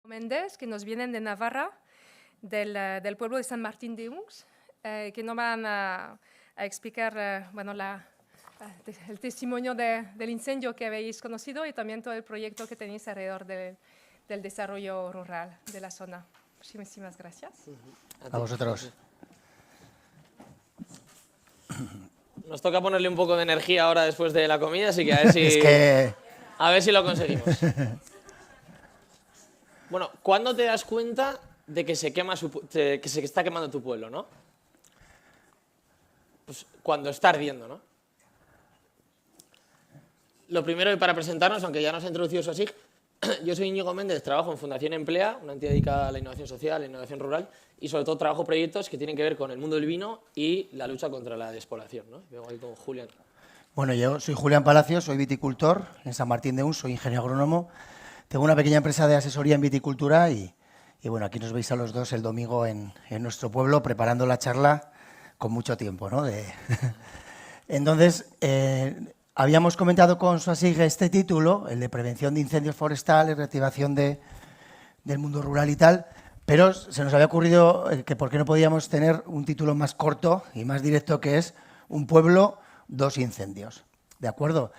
Méndez, que nos vienen de Navarra, del pueblo de San Martín de Uns, que nos van a explicar bueno, el testimonio del incendio que habéis conocido y también todo el proyecto que tenéis alrededor del desarrollo rural de la zona. Muchísimas gracias. A vosotros. Nos toca ponerle un poco de energía ahora después de la comida, así que a ver si, a ver si lo conseguimos. Bueno, ¿cuándo te das cuenta de que se está quemando tu pueblo, no? Pues cuando está ardiendo, ¿no? Lo primero, y para presentarnos, aunque ya nos ha introducido Sosig, yo soy Íñigo Méndez, trabajo en Fundación Emplea, una entidad dedicada a la innovación social, la innovación rural, y sobre todo trabajo proyectos que tienen que ver con el mundo del vino y la lucha contra la despoblación, ¿no? Vengo aquí con Julián. Bueno, yo soy Julián Palacios, soy viticultor en San Martín de Uns, soy ingeniero agrónomo. Tengo una pequeña empresa de asesoría en viticultura y bueno, aquí nos veis a los dos el domingo en nuestro pueblo preparando la charla con mucho tiempo, ¿no? Entonces, habíamos comentado con Sosig este título, el de prevención de incendios forestales, reactivación del mundo rural y tal, pero se nos había ocurrido que por qué no podíamos tener un título más corto y más directo, que es Un pueblo, dos incendios. ¿De acuerdo?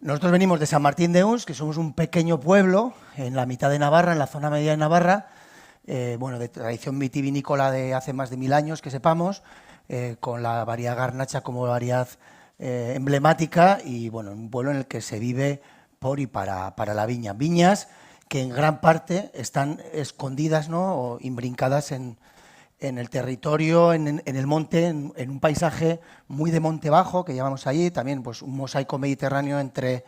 Nosotros venimos de San Martín de Uns, que somos un pequeño pueblo en la mitad de Navarra, en la zona media de Navarra, bueno, de tradición vitivinícola de hace más de 1000 años, que sepamos, con la variedad garnacha como variedad emblemática y, bueno, un pueblo en el que se vive por y para la viña. Viñas que en gran parte están escondidas, ¿no?, o imbrincadas en el territorio, en el monte, en un paisaje muy de monte bajo, que llamamos allí, también pues un mosaico mediterráneo entre,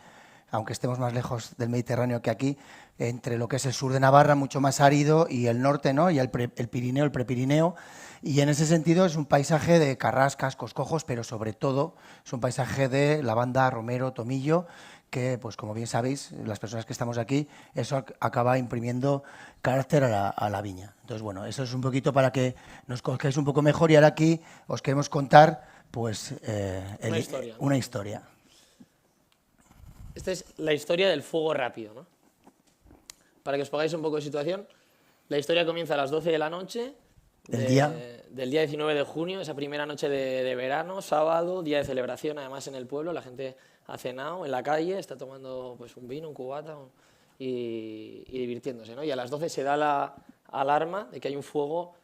aunque estemos más lejos del Mediterráneo que aquí, entre lo que es el sur de Navarra, mucho más árido, y el norte, ¿no?, y el Pirineo, el Prepirineo, y en ese sentido es un paisaje de carrascas, coscojos, pero sobre todo es un paisaje de lavanda, romero, tomillo, que, pues como bien sabéis, las personas que estamos aquí, eso acaba imprimiendo carácter a la viña. Entonces, bueno, eso es un poquito para que nos conozcáis un poco mejor, y ahora aquí os queremos contar pues una historia. Esta es la historia del fuego rápido, ¿no? Para que os pongáis un poco de situación, la historia comienza a las 12 de la noche del día 19 de junio, esa primera noche de verano, sábado, día de celebración, además en el pueblo, la gente ha cenado en la calle, está tomando pues un vino, un cubata y divirtiéndose, ¿no? Y a las 12 se da la alarma de que hay un fuego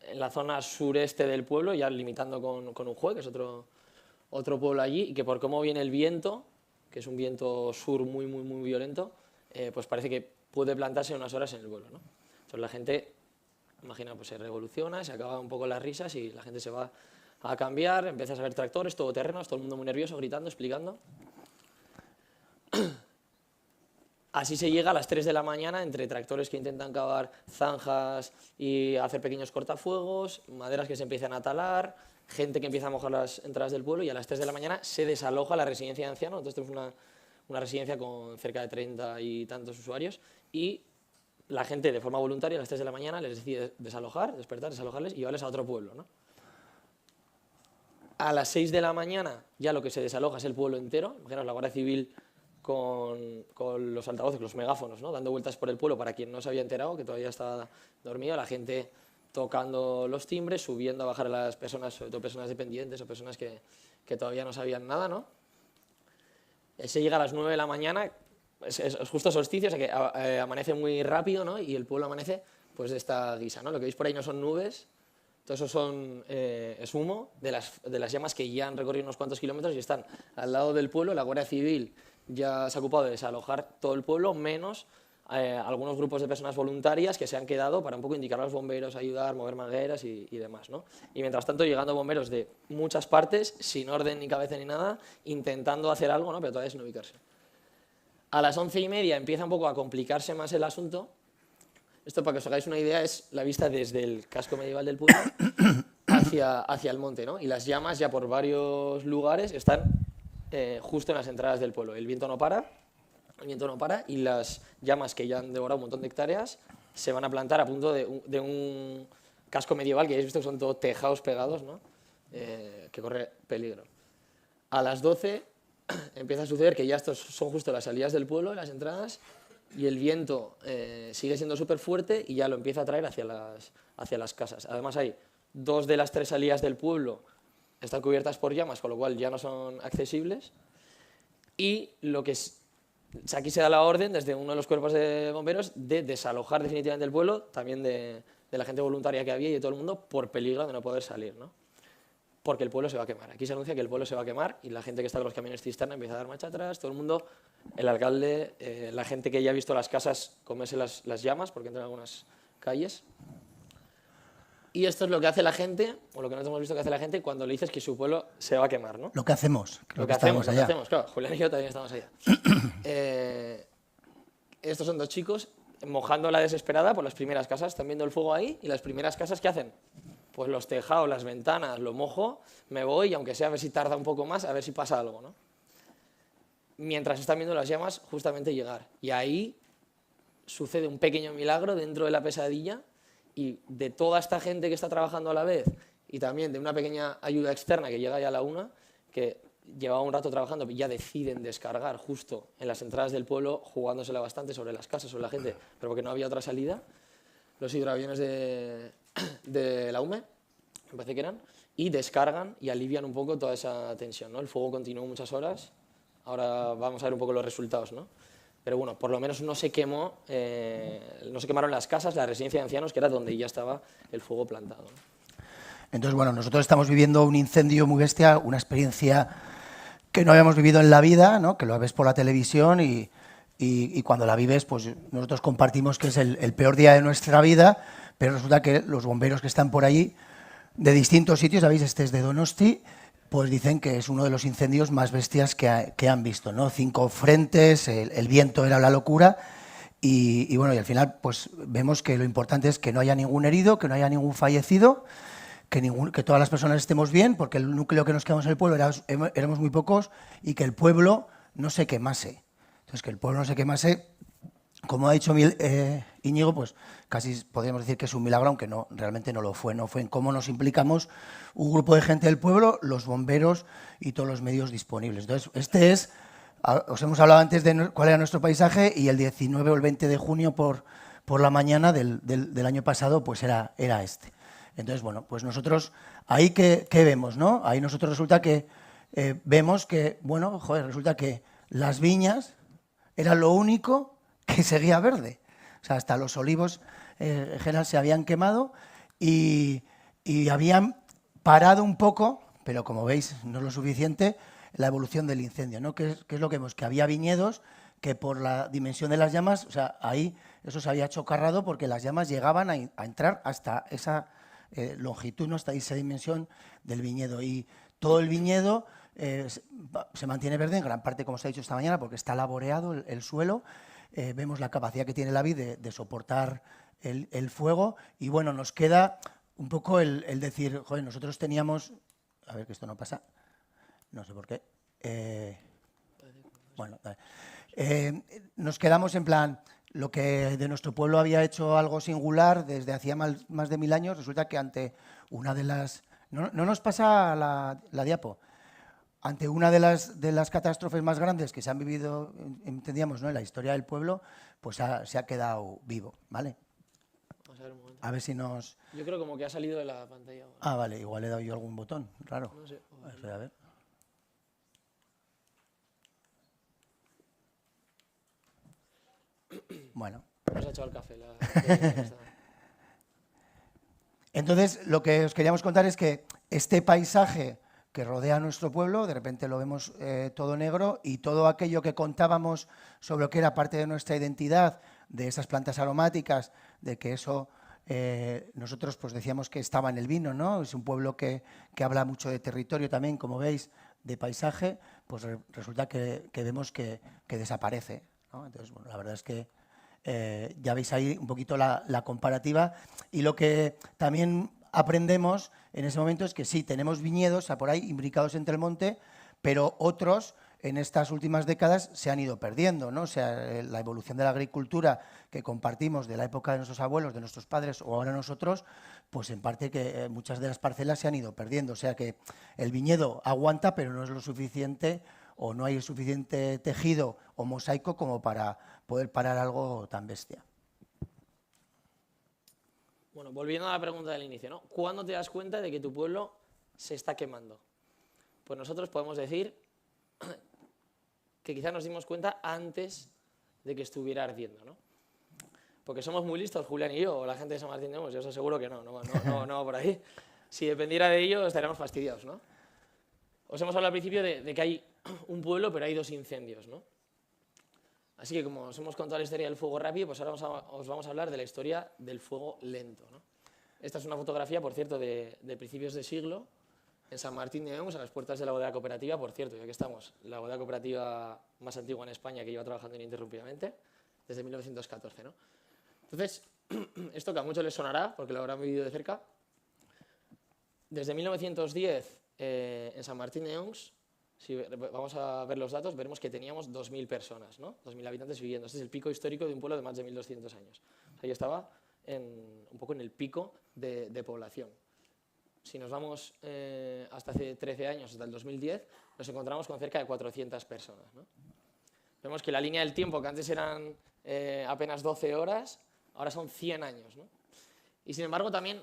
en la zona sureste del pueblo, ya limitando con Unjue, que es otro pueblo allí, y que por cómo viene el viento, que es un viento sur muy, muy, muy violento, pues parece que puede plantarse unas horas en el pueblo, ¿no? Entonces la gente, imagina, pues se revoluciona, se acaban un poco las risas y la gente se va a cambiar, empiezas a ver tractores, todoterrenos, todo el mundo muy nervioso, gritando, explicando. Así se llega a las 3 de la mañana entre tractores que intentan cavar zanjas y hacer pequeños cortafuegos, maderas que se empiezan a talar, gente que empieza a mojar las entradas del pueblo, y a las 3 de la mañana se desaloja la residencia de ancianos. Entonces tenemos una residencia con cerca de 30 y tantos usuarios, y la gente de forma voluntaria a las 3 de la mañana les decide desalojar, despertar, desalojarles y llevarles a otro pueblo, ¿no? A las 6 de la mañana ya lo que se desaloja es el pueblo entero. Imaginaos la Guardia Civil con los altavoces, los megáfonos, ¿no?, dando vueltas por el pueblo para quien no se había enterado, que todavía estaba dormido, la gente tocando los timbres, subiendo a bajar a las personas, sobre todo personas dependientes o personas que todavía no sabían nada, ¿no? Se llega a las 9 de la mañana, es justo solsticio, o sea que amanece muy rápido, ¿no?, y el pueblo amanece pues de esta guisa, ¿no? Lo que veis por ahí no son nubes, todo eso es humo de las llamas que ya han recorrido unos cuantos kilómetros y están al lado del pueblo. La Guardia Civil ya se ha ocupado de desalojar todo el pueblo, menos algunos grupos de personas voluntarias que se han quedado para un poco indicar a los bomberos, ayudar, mover mangueras y demás, ¿no? Y mientras tanto llegando bomberos de muchas partes, sin orden ni cabeza ni nada, intentando hacer algo, ¿no?, pero todavía sin ubicarse. A las 11:30 empieza un poco a complicarse más el asunto. Esto, para que os hagáis una idea, es la vista desde el casco medieval del pueblo hacia el monte, ¿no? Y las llamas ya por varios lugares están justo en las entradas del pueblo. El viento no para y las llamas, que ya han devorado un montón de hectáreas, se van a plantar a punto de un casco medieval que habéis visto que son todos tejados pegados, ¿no?, que corre peligro. A las 12 empieza a suceder que ya estos son justo las salidas del pueblo, las entradas, y el viento sigue siendo súper fuerte y ya lo empieza a traer hacia las casas. Además hay 2 de las 3 salidas del pueblo están cubiertas por llamas, con lo cual ya no son accesibles. Y lo que aquí se da la orden desde uno de los cuerpos de bomberos de desalojar definitivamente el pueblo, también de la gente voluntaria que había y de todo el mundo, por peligro de no poder salir, ¿no? Porque el pueblo se va a quemar. Aquí se anuncia que el pueblo se va a quemar y la gente que está con los camiones cisterna empieza a dar marcha atrás, todo el mundo, el alcalde, la gente que ya ha visto las casas comerse las llamas, porque entran en algunas calles. Y esto es lo que hace la gente, o lo que nosotros hemos visto que hace la gente cuando le dices que su pueblo se va a quemar, ¿no? Lo que hacemos, Lo que hacemos, claro, Julián y yo también estamos allá. Estos son 2 chicos mojando la desesperada por las primeras casas, están viendo el fuego ahí, y las primeras casas, ¿qué hacen? Pues los tejados, las ventanas, lo mojo, me voy, y aunque sea a ver si tarda un poco más, a ver si pasa algo, ¿no? Mientras están viendo las llamas, justamente llegar. Y ahí sucede un pequeño milagro dentro de la pesadilla, y de toda esta gente que está trabajando a la vez, y también de una pequeñña ayuda externa que llega ya a la una, que llevaba un rato trabajando y ya deciden descargar justo en las entradas del pueblo, jugándosela bastante sobre las casas, sobre la gente, pero porque no había otra salida, los hidroaviones de la UME, me parece que eran, y descargan y alivian un poco toda esa tensión, ¿no? El fuego continuó muchas horas, ahora vamos a ver un poco los resultados, ¿no? Pero bueno, por lo menos no se quemaron las casas, la residencia de ancianos, que era donde ya estaba el fuego plantado, ¿no? Entonces, bueno, nosotros estamos viviendo un incendio muy bestia, una experiencia que no habíamos vivido en la vida, ¿no? Que lo ves por la televisión y cuando la vives, pues nosotros compartimos que es el peor día de nuestra vida, pero resulta que los bomberos que están por allí, de distintos sitios, ¿sabéis? Este es de Donosti, pues dicen que es uno de los incendios más bestias que han visto, ¿no? 5 frentes, el viento era la locura y bueno, y al final pues vemos que lo importante es que no haya ningún herido, que no haya ningún fallecido, que todas las personas estemos bien, porque el núcleo que nos quedamos en el pueblo éramos muy pocos y que el pueblo no se quemase. Entonces, que el pueblo no se quemase, como ha dicho Íñigo, pues casi podríamos decir que es un milagro, aunque no, realmente no lo fue. No fue en cómo nos implicamos un grupo de gente del pueblo, los bomberos y todos los medios disponibles. Entonces, os hemos hablado antes de cuál era nuestro paisaje y el 19 o el 20 de junio por la mañana del año pasado, pues era este. Entonces, bueno, pues nosotros ahí ¿qué vemos, no? Ahí nosotros resulta que vemos que, bueno, joder, resulta que las viñas era lo único que seguía verde. O sea, hasta los olivos en general se habían quemado y habían parado un poco, pero como veis no es lo suficiente, la evolución del incendio, ¿no? ¿Qué es lo que vemos? Que había viñedos que por la dimensión de las llamas, o sea, ahí eso se había chocarrado porque las llamas llegaban a entrar hasta esa longitud, ¿no? Hasta esa dimensión del viñedo. Y todo el viñedo se mantiene verde en gran parte, como se ha dicho esta mañana, porque está laboreado el suelo. Vemos la capacidad que tiene la vid de soportar el fuego y bueno, nos queda un poco el decir, joder, nosotros teníamos, a ver que esto no pasa, no sé por qué, bueno, nos quedamos en plan, lo que de nuestro pueblo había hecho algo singular desde hacía más de 1000 años, resulta que ante una de las, no nos pasa la diapo, ante una de las catástrofes más grandes que se han vivido, entendíamos, ¿no? En la historia del pueblo, pues se ha quedado vivo, ¿vale? Vamos a ver un momento. A ver si nos... Yo creo como que ha salido de la pantalla ahora. Ah, vale, igual he dado yo algún botón, raro. No sé. A ver. Bueno. Nos ha echado el café. Entonces, lo que os queríamos contar es que este paisaje que rodea nuestro pueblo, de repente lo vemos todo negro y todo aquello que contábamos sobre lo que era parte de nuestra identidad, de esas plantas aromáticas, de que eso nosotros pues decíamos que estaba en el vino, ¿no? Es un pueblo que habla mucho de territorio también, como veis, de paisaje, pues resulta que vemos que desaparece, ¿no? Entonces, bueno, la verdad es que ya veis ahí un poquito la comparativa y lo que también aprendemos en ese momento es que sí, tenemos viñedos por ahí imbricados entre el monte, pero otros en estas últimas décadas se han ido perdiendo, ¿no? O sea, la evolución de la agricultura que compartimos de la época de nuestros abuelos, de nuestros padres o ahora nosotros, pues en parte que muchas de las parcelas se han ido perdiendo. O sea que el viñedo aguanta, pero no es lo suficiente o no hay el suficiente tejido o mosaico como para poder parar algo tan bestia. Bueno, volviendo a la pregunta del inicio, ¿no? ¿Cuándo te das cuenta de que tu pueblo se está quemando? Pues nosotros podemos decir que quizás nos dimos cuenta antes de que estuviera ardiendo, ¿no? Porque somos muy listos, Julián y yo, o la gente de San Martín de Hemos, yo os aseguro que no va por ahí. Si dependiera de ello, estaríamos fastidiados, ¿no? Os hemos hablado al principio de que hay un pueblo, pero hay 2 incendios, ¿no? Así que como os hemos contado la historia del fuego rápido, pues ahora os vamos a hablar de la historia del fuego lento, ¿no? Esta es una fotografía, por cierto, de principios de siglo, en San Martín de Hemos, a las puertas de la bodega cooperativa, por cierto, ya que estamos, la bodega cooperativa más antigua en España que lleva trabajando ininterrumpidamente, desde 1914, ¿no? Entonces, esto que a muchos les sonará, porque lo habrán vivido de cerca, desde 1910 en San Martín de Hemos, si vamos a ver los datos, veremos que teníamos 2.000 personas, ¿no? 2.000 habitantes viviendo. Este es el pico histórico de un pueblo de más de 1.200 años. O sea, yo estaba un poco en el pico de población. Si nos vamos hasta hace 13 años, hasta el 2010, nos encontramos con cerca de 400 personas, ¿no? Vemos que la línea del tiempo, que antes eran apenas 12 horas, ahora son 100 años, ¿no? Y sin embargo también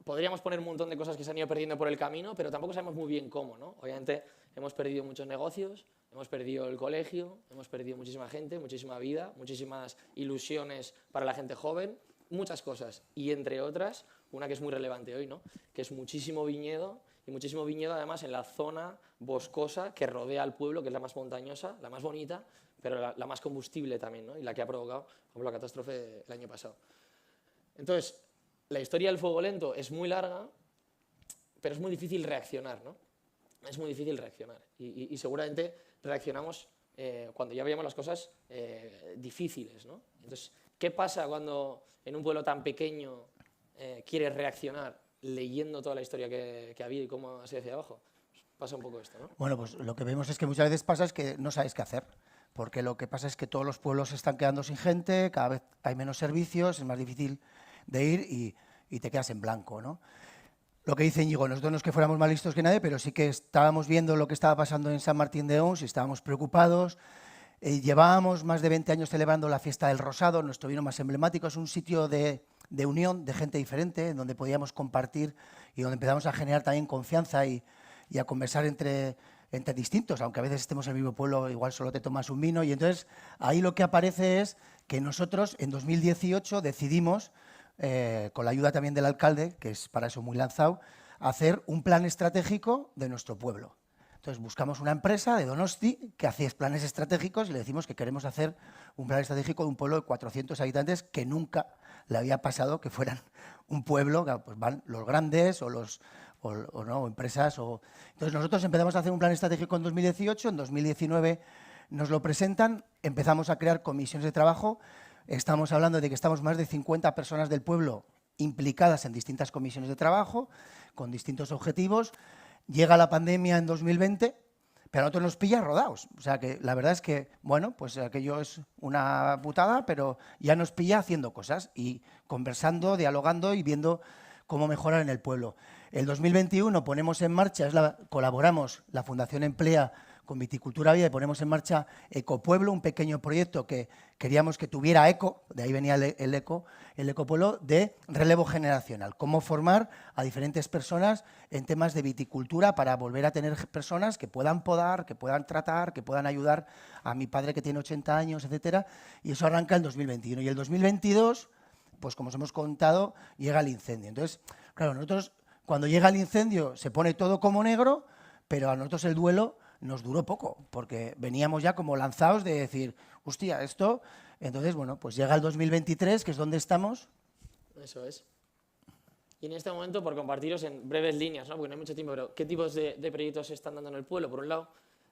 podríamos poner un montón de cosas que se han ido perdiendo por el camino, pero tampoco sabemos muy bien cómo, ¿no? Obviamente hemos perdido muchos negocios, hemos perdido el colegio, hemos perdido muchísima gente, muchísima vida, muchísimas ilusiones para la gente joven, muchas cosas. Y entre otras, una que es muy relevante hoy, ¿no? Que es muchísimo viñedo, y muchísimo viñedo además en la zona boscosa que rodea al pueblo, que es la más montañosa, la más bonita, pero la más combustible también, ¿no? Y la que ha provocado, por ejemplo, la catástrofe el año pasado. Entonces, la historia del fuego lento es muy larga, pero es muy difícil reaccionar, ¿no? Es muy difícil reaccionar. Y seguramente reaccionamos cuando ya veíamos las cosas difíciles, ¿no? Entonces, ¿qué pasa cuando en un pueblo tan pequeño quieres reaccionar leyendo toda la historia que ha habido y cómo ha sido hacia abajo? Pues pasa un poco esto, ¿no? Bueno, pues lo que vemos es que muchas veces pasa es que no sabes qué hacer, porque lo que pasa es que todos los pueblos se están quedando sin gente, cada vez hay menos servicios, es más difícil de ir y te quedas en blanco, ¿no? Lo que dice Íñigo, nosotros no es que fuéramos más listos que nadie, pero sí que estábamos viendo lo que estaba pasando en San Martín de Hemos y estábamos preocupados. Llevábamos más de 20 años celebrando la fiesta del Rosado, nuestro vino más emblemático, es un sitio de unión de gente diferente, donde podíamos compartir y donde empezamos a generar también confianza y a conversar entre distintos, aunque a veces estemos en el mismo pueblo, igual solo te tomas un vino. Y entonces ahí lo que aparece es que nosotros en 2018 decidimos, con la ayuda también del alcalde, que es para eso muy lanzado, hacer un plan estratégico de nuestro pueblo. Entonces buscamos una empresa de Donosti que hace planes estratégicos y le decimos que queremos hacer un plan estratégico de un pueblo de 400 habitantes que nunca le había pasado que fueran un pueblo, que pues van los grandes o no, empresas. Entonces nosotros empezamos a hacer un plan estratégico en 2018, en 2019 nos lo presentan, empezamos a crear comisiones de trabajo, estamos hablando de que estamos más de 50 personas del pueblo implicadas en distintas comisiones de trabajo, con distintos objetivos. Llega la pandemia en 2020, pero a nosotros nos pilla rodados. O sea que la verdad es que, bueno, pues aquello es una putada, pero ya nos pilla haciendo cosas y conversando, dialogando y viendo cómo mejorar en el pueblo. El 2021 ponemos en marcha, colaboramos, la Fundación Emplea con Viticultura Vida y ponemos en marcha Ecopueblo, un pequeño proyecto que queríamos que tuviera eco, de ahí venía el Ecopueblo, de relevo generacional. Cómo formar a diferentes personas en temas de viticultura para volver a tener personas que puedan podar, que puedan tratar, que puedan ayudar a mi padre que tiene 80 años, etcétera. Y eso arranca en 2021. Y el 2022, pues como os hemos contado, llega el incendio. Entonces, claro, nosotros cuando llega el incendio se pone todo como negro, pero a nosotros el duelo nos duró poco, porque veníamos ya como lanzados de decir, hostia, esto... Entonces, bueno, pues llega el 2023, que es donde estamos. Eso es. Y en este momento, por compartiros en breves líneas, ¿no? Porque no hay mucho tiempo, pero ¿qué tipos de proyectos se están dando en el pueblo? Por un lado,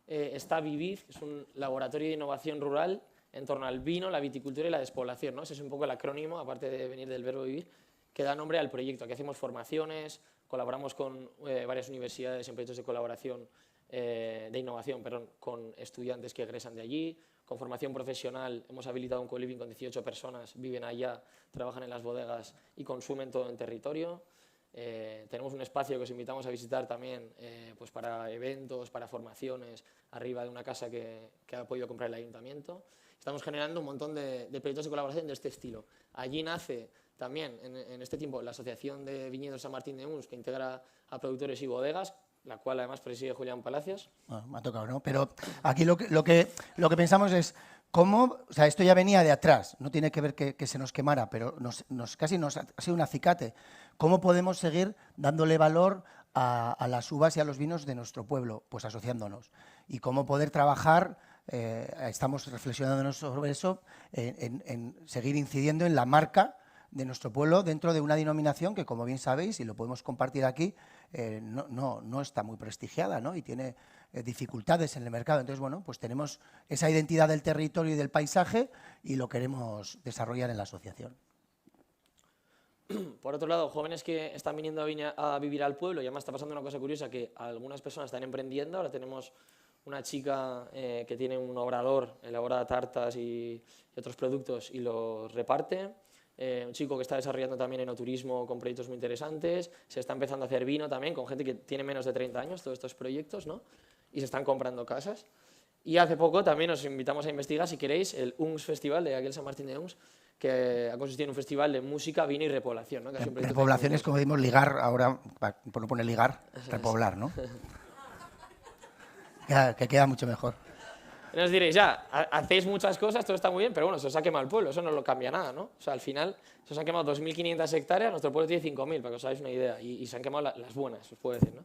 está Vivid, que es un laboratorio de innovación rural en torno al vino, la viticultura y la despoblación, ¿no? Ese es un poco el acrónimo, aparte de venir del verbo vivir, que da nombre al proyecto. Aquí hacemos formaciones, colaboramos con varias universidades en proyectos de colaboración de innovación, perdón, con estudiantes que egresan de allí, con formación profesional. Hemos habilitado un co-living con 18 personas, viven allá, trabajan en las bodegas y consumen todo en territorio. Tenemos un espacio que os invitamos a visitar también pues para eventos, para formaciones, arriba de una casa que ha podido comprar el ayuntamiento. Estamos generando un montón de proyectos de colaboración de este estilo. Allí nace también, en este tiempo, la Asociación de Viñedos San Martín de Uns, que integra a productores y bodegas, la cual además preside Julián Palacios. Bueno, me ha tocado, ¿no? Pero aquí lo que pensamos es cómo, o sea, esto ya venía de atrás, no tiene que ver que se nos quemara, pero casi nos ha sido un acicate. ¿Cómo podemos seguir dándole valor a las uvas y a los vinos de nuestro pueblo? Pues asociándonos. Y cómo poder trabajar, estamos reflexionándonos sobre eso, en seguir incidiendo en la marca de nuestro pueblo dentro de una denominación que, como bien sabéis, y lo podemos compartir aquí, no está muy prestigiada, ¿no? Y tiene dificultades en el mercado. Entonces, bueno, pues tenemos esa identidad del territorio y del paisaje y lo queremos desarrollar en la asociación. Por otro lado, jóvenes que están viniendo a vivir al pueblo, y además está pasando una cosa curiosa, que algunas personas están emprendiendo. Ahora tenemos una chica que tiene un obrador, elabora tartas y otros productos y los reparte. Un chico que está desarrollando también enoturismo con proyectos muy interesantes. Se está empezando a hacer vino también con gente que tiene menos de 30 años, todos estos proyectos, ¿no? Y se están comprando casas. Y hace poco también os invitamos a investigar, si queréis, el UNS Festival de aquí el San Martín de Uns, que ha consistido en un festival de música, vino y repoblación, ¿no? Repoblación es como decimos ligar, ahora, por no poner ligar, repoblar, ¿no? Que queda mucho mejor. Y nos diréis, ya, hacéis muchas cosas, todo está muy bien, pero bueno, se os ha quemado el pueblo, eso no lo cambia nada, ¿no? O sea, al final se os han quemado 2.500 hectáreas, nuestro pueblo tiene 5.000, para que os hagáis una idea, y se han quemado las buenas, os puedo decir, ¿no?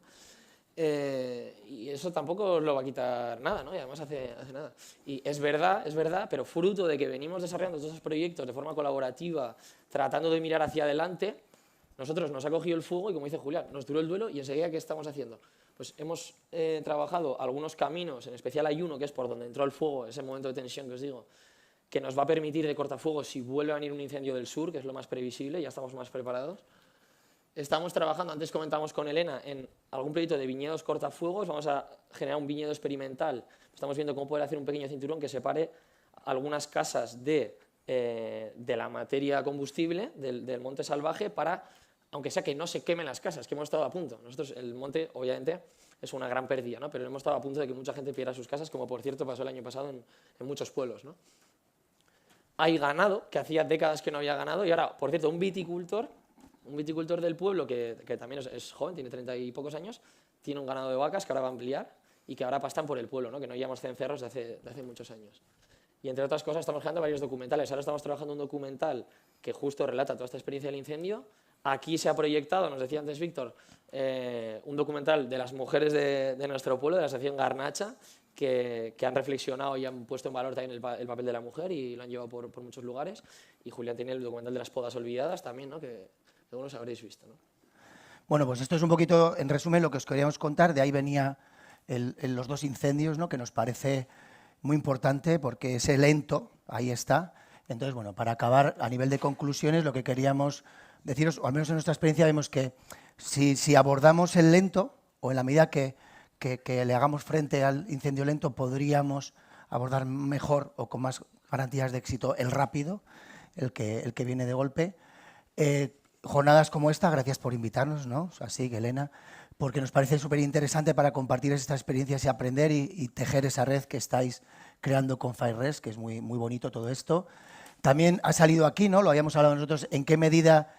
Y eso tampoco os lo va a quitar nada, ¿no? Y además hace nada. Y es verdad, pero fruto de que venimos desarrollando todos esos proyectos de forma colaborativa, tratando de mirar hacia adelante, nosotros nos ha cogido el fuego y, como dice Julián, nos duró el duelo y enseguida, ¿qué estamos haciendo? Pues hemos trabajado algunos caminos, en especial hay uno que es por donde entró el fuego, ese momento de tensión que os digo, que nos va a permitir de cortafuegos si vuelve a venir un incendio del sur, que es lo más previsible, ya estamos más preparados. Estamos trabajando, antes comentamos con Elena, en algún proyecto de viñedos cortafuegos. Vamos a generar un viñedo experimental. Estamos viendo cómo poder hacer un pequeño cinturón que separe algunas casas de la materia combustible, del monte salvaje, para, aunque sea que no se quemen las casas, que hemos estado a punto. Nosotros, el monte, obviamente, es una gran pérdida, ¿no? Pero hemos estado a punto de que mucha gente pierda sus casas, como por cierto pasó el año pasado en muchos pueblos, ¿no? Hay ganado, que hacía décadas que no había ganado, y ahora, por cierto, un viticultor del pueblo que también es joven, tiene 30 y pocos años, tiene un ganado de vacas que ahora va a ampliar y que ahora pastan por el pueblo, ¿no? Que no llevamos cencerros de hace muchos años. Y entre otras cosas estamos generando varios documentales. Ahora estamos trabajando un documental que justo relata toda esta experiencia del incendio. Aquí se ha proyectado, nos decía antes Víctor, un documental de las mujeres de nuestro pueblo, de la asociación Garnacha, que han reflexionado y han puesto en valor también el papel de la mujer y lo han llevado por muchos lugares. Y Julián tiene el documental de las podas olvidadas también, ¿no? Que algunos habréis visto, ¿no? Bueno, pues esto es un poquito, en resumen, lo que os queríamos contar. De ahí venía los dos incendios, ¿no? Que nos parece muy importante porque ese lento, ahí está. Entonces, bueno, para acabar, a nivel de conclusiones, lo que queríamos deciros, o al menos en nuestra experiencia, vemos que si abordamos el lento, o en la medida que le hagamos frente al incendio lento, podríamos abordar mejor o con más garantías de éxito el rápido, el que viene de golpe. Jornadas como esta, gracias por invitarnos, ¿no? Así, Elena, porque nos parece súper interesante para compartir estas experiencias y aprender y tejer esa red que estáis creando con FireRes, que es muy, muy bonito todo esto. También ha salido aquí, ¿no? Lo habíamos hablado nosotros, en qué medida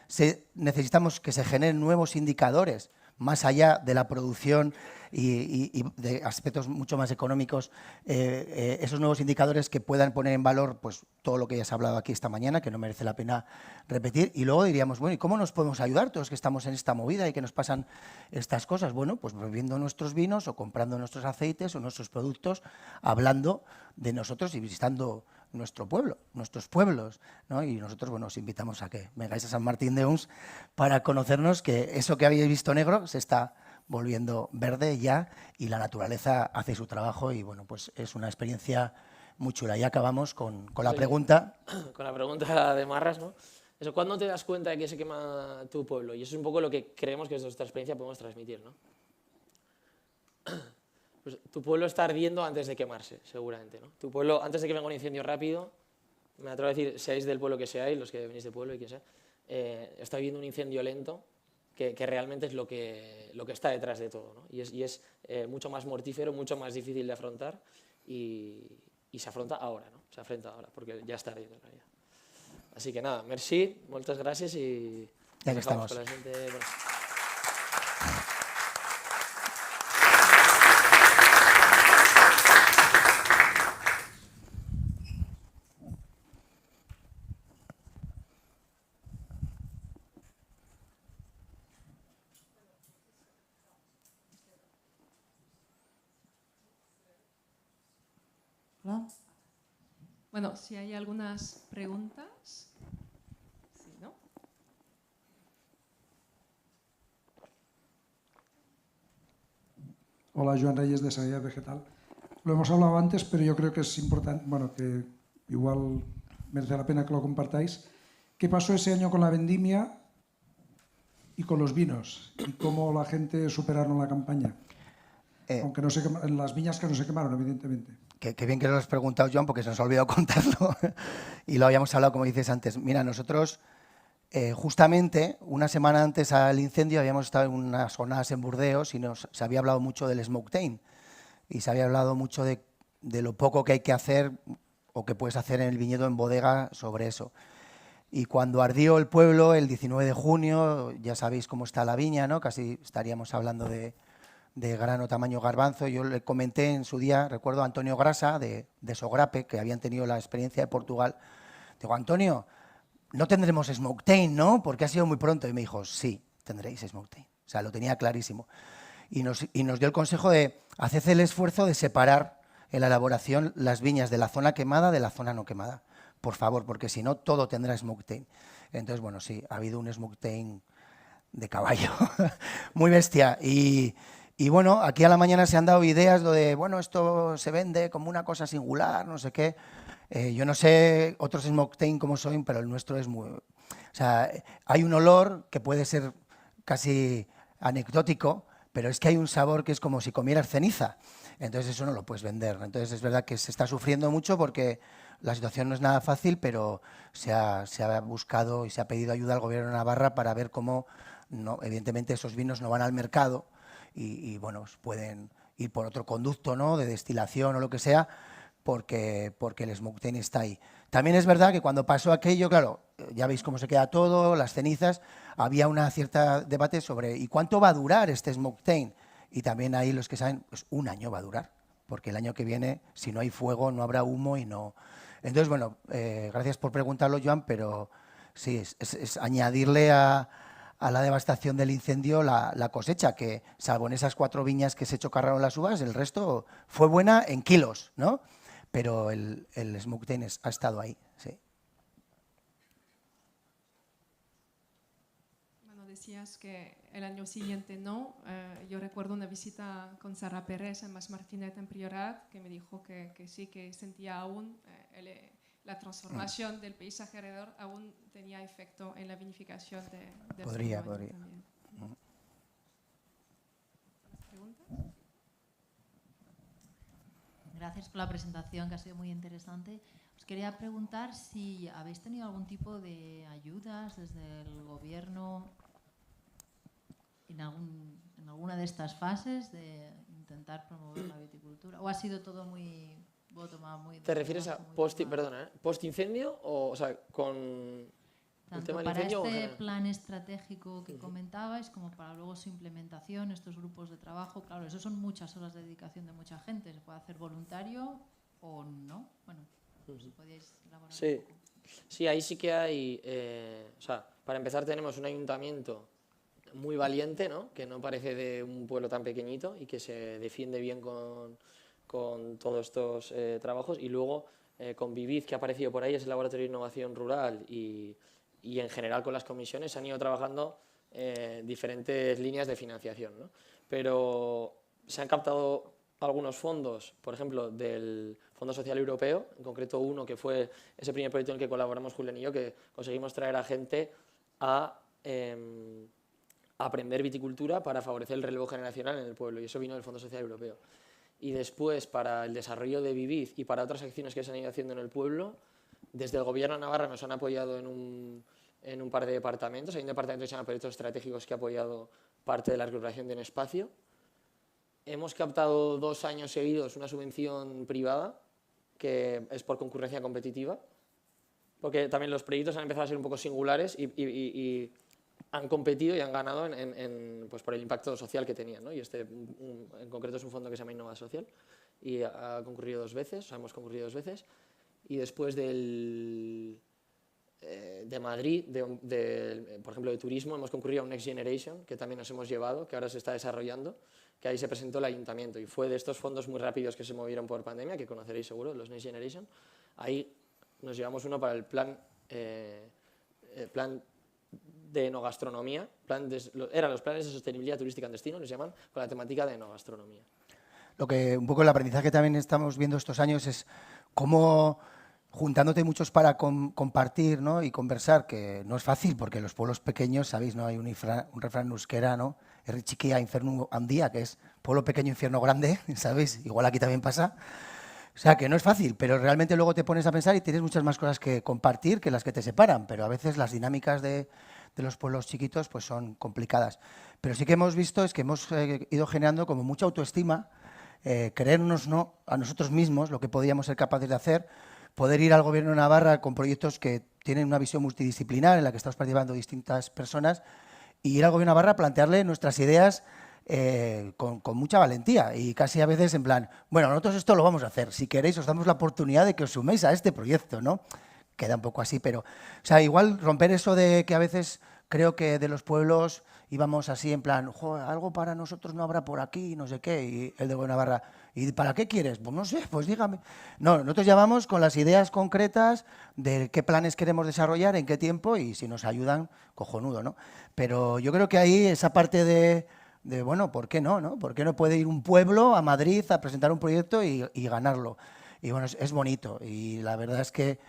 necesitamos que se generen nuevos indicadores, más allá de la producción y de aspectos mucho más económicos, esos nuevos indicadores que puedan poner en valor pues, todo lo que ya se ha hablado aquí esta mañana, que no merece la pena repetir. Y luego diríamos, bueno, ¿y cómo nos podemos ayudar todos que estamos en esta movida y que nos pasan estas cosas? Bueno, pues bebiendo nuestros vinos o comprando nuestros aceites o nuestros productos, hablando de nosotros y visitando nuestro pueblo, nuestros pueblos, ¿no? Y nosotros, bueno, os invitamos a que vengáis a San Martín de Uns para conocernos, que eso que habéis visto negro se está volviendo verde ya y la naturaleza hace su trabajo y, bueno, pues es una experiencia muy chula. Y acabamos con la pregunta. Con la pregunta de Marras, ¿no? Eso, ¿cuándo te das cuenta de que se quema tu pueblo? Y eso es un poco lo que creemos que desde nuestra experiencia podemos transmitir, ¿no? Pues tu pueblo está ardiendo antes de quemarse, seguramente, ¿no? Tu pueblo, antes de que venga un incendio rápido, me atrevo a decir, seáis del pueblo que seáis, los que venís de pueblo y quien sea, está viviendo un incendio lento que realmente es lo que está detrás de todo, ¿no? Y es mucho más mortífero, mucho más difícil de afrontar y se afronta ahora, ¿no? Se afronta ahora, porque ya está en realidad. Así que nada, merci, moltes gràcies i ya que estamos. con la siguiente. Bueno. Hola. Bueno, si hay algunas preguntas. Sí, ¿no? Hola, Joan Reyes, de Sanidad Vegetal. Lo hemos hablado antes, pero yo creo que es importante, bueno, que igual merece la pena que lo compartáis. ¿Qué pasó ese año con la vendimia y con los vinos? ¿Y cómo la gente superaron la campaña? Aunque no se en las viñas que no se quemaron, evidentemente. Qué bien que lo has preguntado, Joan, porque se nos ha olvidado contarlo y lo habíamos hablado, como dices antes. Mira, nosotros justamente una semana antes al incendio habíamos estado en unas jornadas en Burdeos y se había hablado mucho del smoke taint y se había hablado mucho de lo poco que hay que hacer o que puedes hacer en el viñedo en bodega sobre eso. Y cuando ardió el pueblo, el 19 de junio, ya sabéis cómo está la viña, ¿no? Casi estaríamos hablando de grano tamaño garbanzo. Yo le comenté en su día, recuerdo a Antonio Grasa, de Sogrape, que habían tenido la experiencia de Portugal. Digo, Antonio, no tendremos smoke taint, ¿no? Porque ha sido muy pronto. Y me dijo, sí, tendréis smoke taint. O sea, lo tenía clarísimo. Y nos dio el consejo de hacer el esfuerzo de separar en la elaboración las viñas de la zona quemada de la zona no quemada. Por favor, porque si no, todo tendrá smoke taint. Entonces, bueno, sí, ha habido un smoke taint de caballo, muy bestia. Y bueno, aquí a la mañana se han dado ideas de, bueno, esto se vende como una cosa singular, no sé qué. Yo no sé otros smoke taint cómo son, pero el nuestro es muy... O sea, hay un olor que puede ser casi anecdótico, pero es que hay un sabor que es como si comieras ceniza. Entonces eso no lo puedes vender. Entonces es verdad que se está sufriendo mucho porque la situación no es nada fácil, pero se ha buscado y se ha pedido ayuda al Gobierno de Navarra para ver cómo, no, evidentemente, esos vinos no van al mercado y bueno, pueden ir por otro conducto, ¿no?, de destilación o lo que sea, porque el smoke taint está ahí. También es verdad que cuando pasó aquello, claro, ya veis cómo se queda todo, las cenizas, había una cierta debate sobre ¿y cuánto va a durar este smoke taint? Y también ahí los que saben, pues un año va a durar, porque el año que viene, si no hay fuego, no habrá humo y no... Entonces, bueno, gracias por preguntarlo, Joan, pero sí, es añadirle a la devastación del incendio la cosecha, que salvo en esas 4 viñas que se chocarraron las uvas, el resto fue buena en kilos, ¿no? Pero el smoke taint ha estado ahí, sí. Bueno, decías que el año siguiente no. Yo recuerdo una visita con Sara Pérez en Mas Martinet en Priorat, que me dijo que sí, que sentía aún la transformación del paisaje alrededor, aún tenía efecto en la vinificación del Podría. también. ¿Preguntas? Gracias por la presentación, que ha sido muy interesante. Os quería preguntar si habéis tenido algún tipo de ayudas desde el Gobierno en alguna de estas fases de intentar promover la viticultura, o ha sido todo muy bottom-up, muy... ¿Te refieres a post-incendio o sea, con el tema del para incendio? este plan estratégico que comentabais, como para luego su implementación, estos grupos de trabajo? Claro, eso son muchas horas de dedicación de mucha gente. ¿Se puede hacer voluntario o no? Bueno, si podíais elaborar Sí. un poco. Sí, ahí sí que hay... o sea, para empezar tenemos un ayuntamiento muy valiente, ¿no?, que no parece de un pueblo tan pequeñito y que se defiende bien con todos estos trabajos. Y luego con Vivid, que ha aparecido por ahí, es el Laboratorio de Innovación Rural, y en general con las comisiones han ido trabajando diferentes líneas de financiación, ¿no? Pero se han captado algunos fondos, por ejemplo, del Fondo Social Europeo, en concreto uno que fue ese primer proyecto en el que colaboramos Julián y yo, que conseguimos traer a gente a aprender viticultura para favorecer el relevo generacional en el pueblo, y eso vino del Fondo Social Europeo. Y después, para el desarrollo de Vivid y para otras acciones que se han ido haciendo en el pueblo, desde el Gobierno de Navarra nos han apoyado en en un par de departamentos. Hay un departamento que se llama Proyectos Estratégicos que ha apoyado parte de la recuperación de un espacio. Hemos captado 2 años seguidos una subvención privada, que es por concurrencia competitiva, porque también los proyectos han empezado a ser un poco singulares y han competido y han ganado pues por el impacto social que tenían, ¿no? Y este en concreto es un fondo que se llama Innova Social y ha concurrido 2 veces, o sea, hemos concurrido 2 veces. Y después de Madrid, por ejemplo, de turismo, hemos concurrido a un Next Generation, que también nos hemos llevado, que ahora se está desarrollando, que ahí se presentó el ayuntamiento. Y fue de estos fondos muy rápidos que se movieron por pandemia, que conoceréis seguro, los Next Generation. Ahí nos llevamos uno para el plan de enogastronomía, eran los planes de sostenibilidad turística en destino, les llaman, con la temática de enogastronomía. Lo que un poco el aprendizaje también estamos viendo estos años es cómo, juntándote muchos para compartir, ¿no? Y conversar, que no es fácil porque los pueblos pequeños, sabéis, ¿no? Hay un refrán en euskera, ¿no? Herri txikia infernu handia, que es pueblo pequeño, infierno grande, ¿sabéis? Igual aquí también pasa. O sea, que no es fácil, pero realmente luego te pones a pensar y tienes muchas más cosas que compartir que las que te separan, pero a veces las dinámicas de los pueblos chiquitos pues son complicadas. Pero sí que hemos visto es que hemos ido generando como mucha autoestima, creernos a nosotros mismos lo que podíamos ser capaces de hacer, poder ir al Gobierno de Navarra con proyectos que tienen una visión multidisciplinar en la que estamos participando distintas personas y ir al Gobierno de Navarra a plantearle nuestras ideas con mucha valentía y casi a veces en plan, bueno, nosotros esto lo vamos a hacer, si queréis os damos la oportunidad de que os suméis a este proyecto, ¿no? Queda un poco así, pero, o sea, igual romper eso de que a veces creo que de los pueblos íbamos así en plan, algo para nosotros no habrá por aquí, no sé qué, y el de Navarra, ¿y para qué quieres? Pues no sé, pues dígame. No, nosotros llamamos con las ideas concretas de qué planes queremos desarrollar, en qué tiempo, y si nos ayudan, cojonudo, ¿no? Pero yo creo que ahí esa parte de bueno, ¿por qué no, no? ¿Por qué no puede ir un pueblo a Madrid a presentar un proyecto y ganarlo? Y bueno, es bonito, y la verdad es que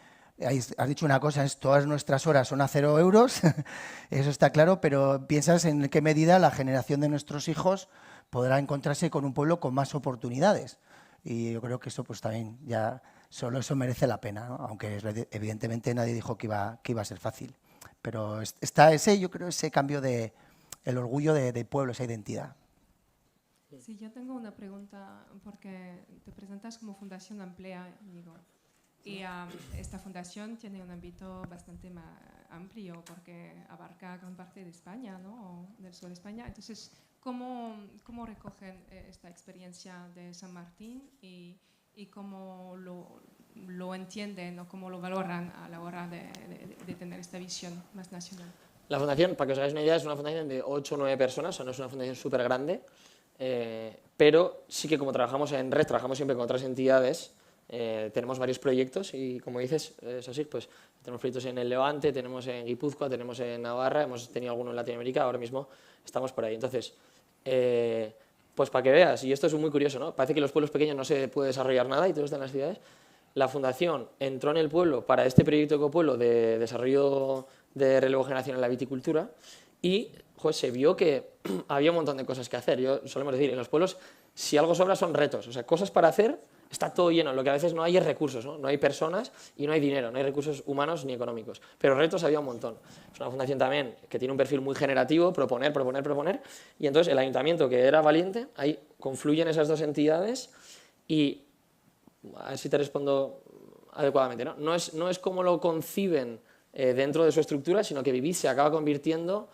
has dicho una cosa, todas nuestras horas son a 0 euros, eso está claro, pero piensas en qué medida la generación de nuestros hijos podrá encontrarse con un pueblo con más oportunidades. Y yo creo que eso pues también ya solo eso merece la pena, ¿no? Aunque evidentemente nadie dijo que iba a ser fácil. Pero está yo creo, ese cambio el orgullo de pueblo, esa identidad. Sí, yo tengo una pregunta, porque te presentas como Fundación Amplea, Íñigo. Y esta fundación tiene un ámbito bastante más amplio porque abarca gran parte de España, ¿no? O del sur de España. Entonces, ¿cómo recogen esta experiencia de San Martín y cómo lo entienden o cómo lo valoran a la hora de tener esta visión más nacional? La fundación, para que os hagáis una idea, es una fundación de 8 o 9 personas, o sea, no es una fundación súper grande, pero sí que como trabajamos en red, trabajamos siempre con otras entidades. Tenemos varios proyectos y, como dices, es así, pues tenemos proyectos en el Levante, tenemos en Guipúzcoa, tenemos en Navarra, hemos tenido alguno en Latinoamérica, ahora mismo estamos por ahí. Entonces, pues para que veas, y esto es muy curioso, ¿no? Parece que en los pueblos pequeños no se puede desarrollar nada y todo está en las ciudades. La fundación entró en el pueblo para este proyecto Ecopueblo de desarrollo de relevo generacional en la viticultura y pues, se vio que había un montón de cosas que hacer. Solemos decir, en los pueblos, si algo sobra son retos, o sea, cosas para hacer. Está todo lleno, lo que a veces no hay es recursos, ¿no? No hay personas y no hay dinero, no hay recursos humanos ni económicos, pero retos había un montón. Es una fundación también que tiene un perfil muy generativo, proponer, y entonces el ayuntamiento, que era valiente, ahí confluyen esas dos entidades y, a ver si te respondo adecuadamente, ¿no? No es como lo conciben dentro de su estructura, sino que Vivís se acaba convirtiendo,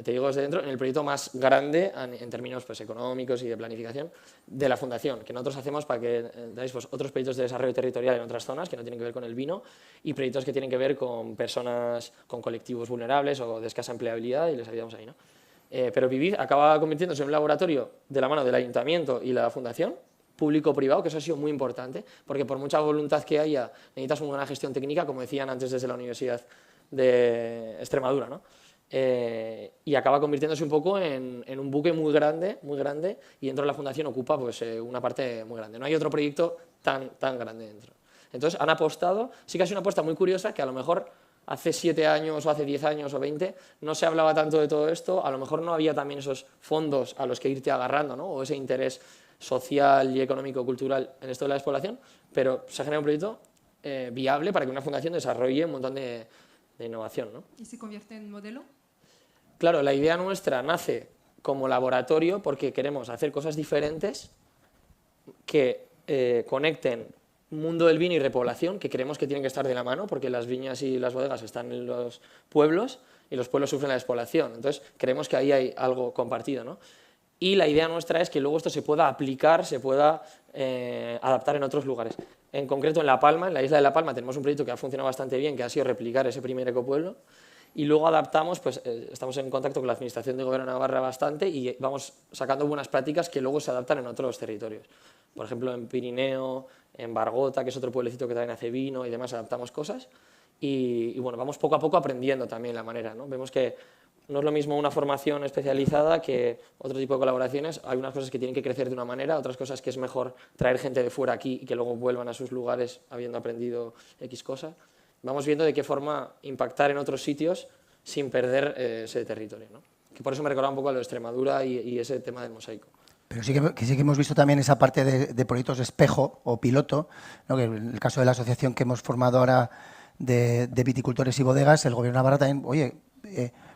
te digo desde dentro, en el proyecto más grande en términos pues, económicos y de planificación de la fundación, que nosotros hacemos para que dais pues, otros proyectos de desarrollo territorial en otras zonas que no tienen que ver con el vino y proyectos que tienen que ver con personas, con colectivos vulnerables o de escasa empleabilidad y les ayudamos ahí, ¿no? Pero Vivir acaba convirtiéndose en un laboratorio de la mano del ayuntamiento y la fundación, público-privado, que eso ha sido muy importante, porque por mucha voluntad que haya, necesitas una buena gestión técnica, como decían antes desde la Universidad de Extremadura, ¿no? Y acaba convirtiéndose un poco en un buque muy grande, y dentro de la fundación ocupa pues, una parte muy grande. No hay otro proyecto tan grande dentro. Entonces han apostado, sí que ha sido una apuesta muy curiosa, que a lo mejor hace 7 años o hace 10 años o 20 no se hablaba tanto de todo esto, a lo mejor no había también esos fondos a los que irte agarrando, ¿no? O ese interés social y económico, cultural en esto de la despoblación, pero se ha generado un proyecto viable para que una fundación desarrolle un montón de innovación, ¿no? ¿Y se convierte en modelo? Claro, la idea nuestra nace como laboratorio porque queremos hacer cosas diferentes que conecten mundo del vino y repoblación, que creemos que tienen que estar de la mano, porque las viñas y las bodegas están en los pueblos y los pueblos sufren la despoblación. Entonces, creemos que ahí hay algo compartido, ¿no? Y la idea nuestra es que luego esto se pueda aplicar, se pueda adaptar en otros lugares. En concreto, en La Palma, en la isla de La Palma, tenemos un proyecto que ha funcionado bastante bien, que ha sido replicar ese primer ecopueblo, y luego adaptamos, pues estamos en contacto con la Administración de Gobierno de Navarra bastante y vamos sacando buenas prácticas que luego se adaptan en otros territorios. Por ejemplo, en Pirineo, en Bargota, que es otro pueblecito que también hace vino y demás, adaptamos cosas. Y bueno, vamos poco a poco aprendiendo también la manera, ¿no? Vemos que no es lo mismo una formación especializada que otro tipo de colaboraciones. Hay unas cosas que tienen que crecer de una manera, otras cosas que es mejor traer gente de fuera aquí y que luego vuelvan a sus lugares habiendo aprendido X cosa. Vamos viendo de qué forma impactar en otros sitios sin perder ese territorio, ¿no? Que por eso me recordaba un poco a lo de Extremadura y ese tema del mosaico. Pero sí que hemos visto también esa parte de proyectos espejo o piloto, ¿no? Que en el caso de la asociación que hemos formado ahora de viticultores y bodegas, el Gobierno de Navarra también, oye,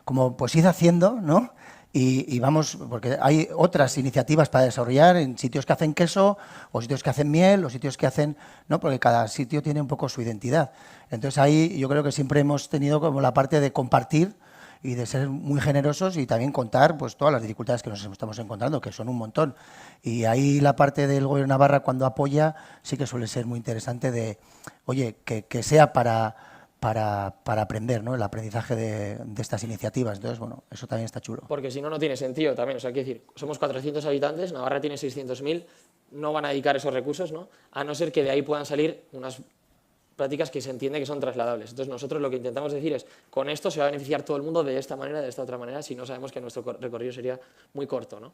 como pues id haciendo, ¿no? Y vamos, porque hay otras iniciativas para desarrollar en sitios que hacen queso, o sitios que hacen miel, o sitios que hacen, ¿no? Porque cada sitio tiene un poco su identidad. Entonces ahí yo creo que siempre hemos tenido como la parte de compartir y de ser muy generosos y también contar pues todas las dificultades que nos estamos encontrando, que son un montón. Y ahí la parte del Gobierno de Navarra cuando apoya sí que suele ser muy interesante de, oye, que sea para aprender, ¿no? El aprendizaje de estas iniciativas. Entonces, bueno, eso también está chulo. Porque si no, no tiene sentido también. O sea, quiero decir, somos 400 habitantes, Navarra tiene 600.000, no van a dedicar esos recursos, ¿no? A no ser que de ahí puedan salir unas prácticas que se entiende que son trasladables. Entonces, nosotros lo que intentamos decir es, con esto se va a beneficiar todo el mundo de esta manera, de esta otra manera, si no sabemos que nuestro recorrido sería muy corto, ¿no?